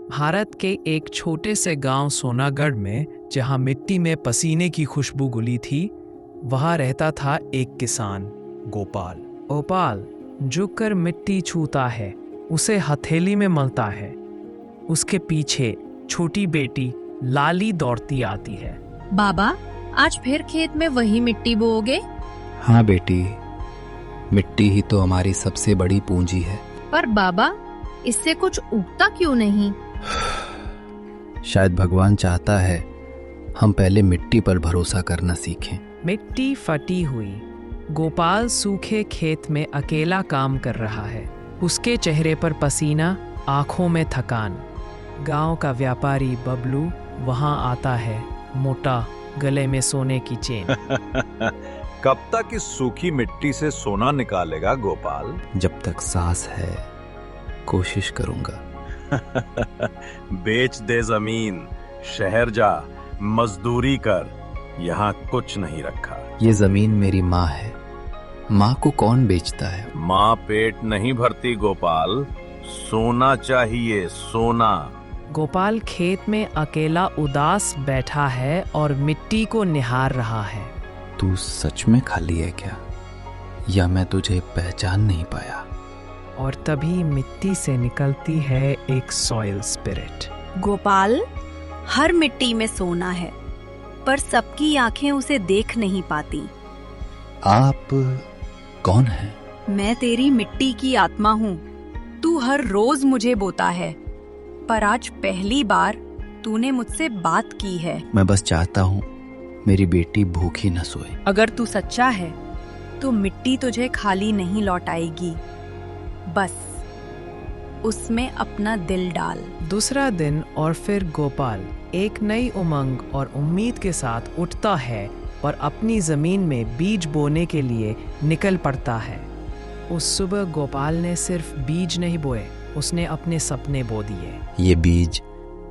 भारत के एक छोटे से गांव सोनागढ़ में, जहां मिट्टी में पसीने की खुशबू घुली थी, वहां रहता था एक किसान, गोपाल। गोपाल झुककर मिट्टी छूता है, उसे हथेली में मलता है। उसके पीछे छोटी बेटी लाली दौड़ती आती है। बाबा, आज फिर खेत में वही मिट्टी बोओगे? हाँ बेटी, मिट्टी ही तो हमारी सबसे बड़ी पूंजी है। पर बाबा, इससे कुछ उगता क्यों नहीं? शायद भगवान चाहता है हम पहले मिट्टी पर भरोसा करना सीखें। मिट्टी फटी हुई। गोपाल सूखे खेत में अकेला काम कर रहा है। उसके चेहरे पर पसीना, आंखों में थकान। गांव का व्यापारी बबलू वहां आता है, मोटा, गले में सोने की चेन। कब तक इस सूखी मिट्टी से सोना निकालेगा गोपाल? जब तक सांस है कोशिश करूंगा। बेच दे जमीन, शहर जा, मजदूरी कर, यहाँ कुछ नहीं रखा। ये जमीन मेरी माँ है। माँ को कौन बेचता है? माँ पेट नहीं भरती गोपाल, सोना चाहिए, सोना। गोपाल खेत में अकेला उदास बैठा है और मिट्टी को निहार रहा है। तू सच में खाली है क्या, या मैं तुझे पहचान नहीं पाया? और तभी मिट्टी से निकलती है एक सॉइल स्पिरिट। गोपाल, हर मिट्टी में सोना है, पर सबकी आंखें उसे देख नहीं पाती। आप कौन हैं? मैं तेरी मिट्टी की आत्मा हूँ। तू हर रोज मुझे बोता है, पर आज पहली बार तूने मुझसे बात की है। मैं बस चाहता हूँ मेरी बेटी भूखी न सोए। अगर तू सच्चा है तो मिट्टी तुझे खाली नहीं लौटाएगी, बस उसमें अपना दिल डाल। दूसरा दिन और फिर गोपाल एक नई उमंग और उम्मीद के साथ उठता है और अपनी जमीन में बीज बोने के लिए निकल पड़ता है। उस सुबह गोपाल ने सिर्फ बीज नहीं बोए, उसने अपने सपने बो दिए। ये बीज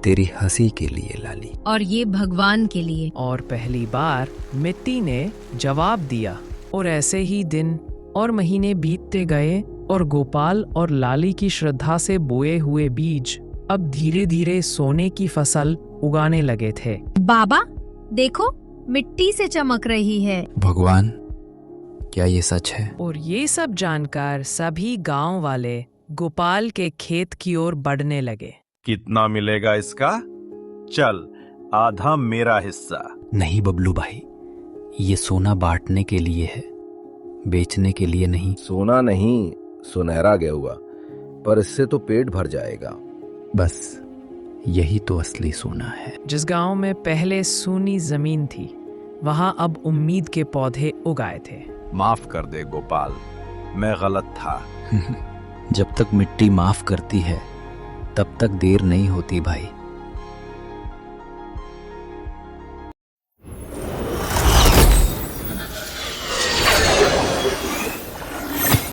तेरी हंसी के लिए लाली, और ये भगवान के लिए। और पहली बार मिट्टी ने जवाब दिया। और ऐसे ही दिन और महीने बीतते गए और गोपाल और लाली की श्रद्धा से बोए हुए बीज अब धीरे धीरे सोने की फसल उगाने लगे थे। बाबा देखो, मिट्टी से चमक रही है। भगवान, क्या ये सच है? और ये सब जानकर सभी गांव वाले गोपाल के खेत की ओर बढ़ने लगे। कितना मिलेगा इसका? चल, आधा मेरा हिस्सा। नहीं बबलू भाई, ये सोना बांटने के लिए है, बेचने के लिए नहीं। सोना नहीं, सुनहरा गेहुआ, पर इससे तो पेट भर जाएगा। बस यही तो असली सोना है। जिस गांव में पहले सूनी जमीन थी, वहां अब उम्मीद के पौधे उगाए थे। माफ कर दे गोपाल, मैं गलत था। जब तक मिट्टी माफ करती है तब तक देर नहीं होती भाई।